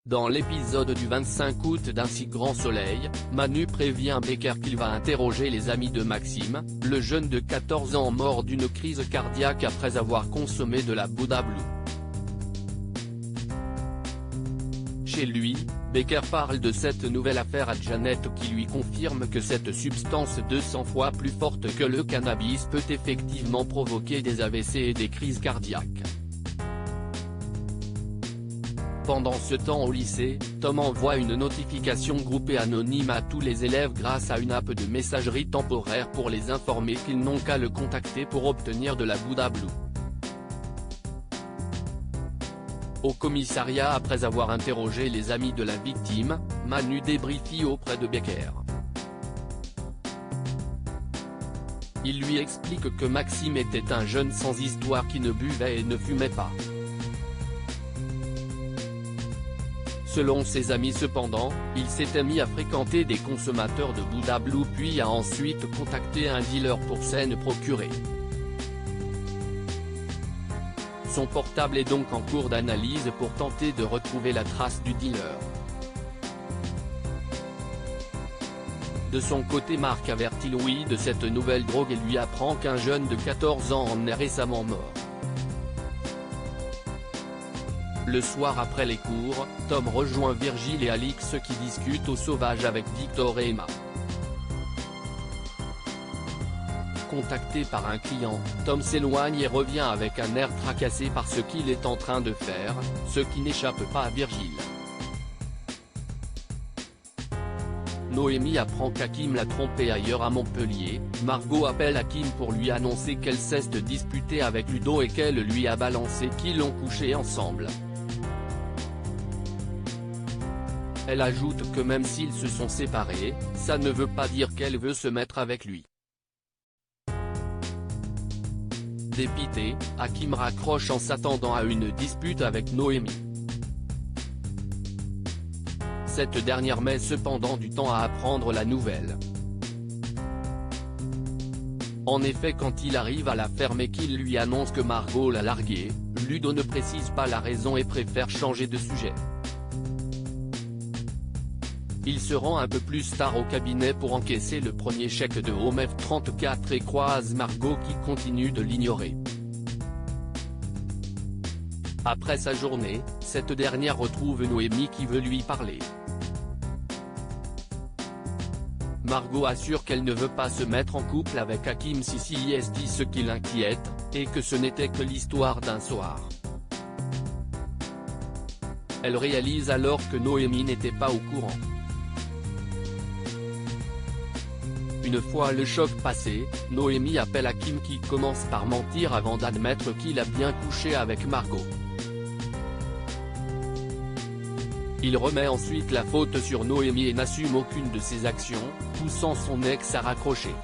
Dans l'épisode du 25 août d'Un si grand soleil, Manu prévient Becker qu'il va interroger les amis de Maxime, le jeune de 14 ans mort d'une crise cardiaque après avoir consommé de la Buddha Blue. Chez lui, Becker parle de cette nouvelle affaire à Janet qui lui confirme que cette substance 200 fois plus forte que le cannabis peut effectivement provoquer des AVC et des crises cardiaques. Pendant ce temps au lycée, Tom envoie une notification groupée anonyme à tous les élèves grâce à une app de messagerie temporaire pour les informer qu'ils n'ont qu'à le contacter pour obtenir de la Buddha Blue. Au commissariat, après avoir interrogé les amis de la victime, Manu débriefie auprès de Becker. Il lui explique que Maxime était un jeune sans histoire qui ne buvait et ne fumait pas. Selon ses amis cependant, il s'était mis à fréquenter des consommateurs de Buddha Blue puis a ensuite contacté un dealer pour s'en procurer. Son portable est donc en cours d'analyse pour tenter de retrouver la trace du dealer. De son côté, Marc avertit Louis de cette nouvelle drogue et lui apprend qu'un jeune de 14 ans en est récemment mort. Le soir après les cours, Tom rejoint Virgile et Alix qui discutent au sauvage avec Victor et Emma. Contacté par un client, Tom s'éloigne et revient avec un air tracassé par ce qu'il est en train de faire, ce qui n'échappe pas à Virgile. Noémie apprend qu'Hakim l'a trompée ailleurs à Montpellier. Margot appelle Hakim pour lui annoncer qu'elle cesse de disputer avec Ludo et qu'elle lui a balancé qu'ils ont couché ensemble. Elle ajoute que même s'ils se sont séparés, ça ne veut pas dire qu'elle veut se mettre avec lui. Dépité, Hakim raccroche en s'attendant à une dispute avec Noémie. Cette dernière met cependant du temps à apprendre la nouvelle. En effet, quand il arrive à la ferme et qu'il lui annonce que Margot l'a largué, Ludo ne précise pas la raison et préfère changer de sujet. Il se rend un peu plus tard au cabinet pour encaisser le premier chèque de OMF 34 et croise Margot qui continue de l'ignorer. Après sa journée, cette dernière retrouve Noémie qui veut lui parler. Margot assure qu'elle ne veut pas se mettre en couple avec Hakim si dit ce qui l'inquiète, et que ce n'était que l'histoire d'un soir. Elle réalise alors que Noémie n'était pas au courant. Une fois le choc passé, Noémie appelle Hakim qui commence par mentir avant d'admettre qu'il a bien couché avec Margot. Il remet ensuite la faute sur Noémie et n'assume aucune de ses actions, poussant son ex à raccrocher.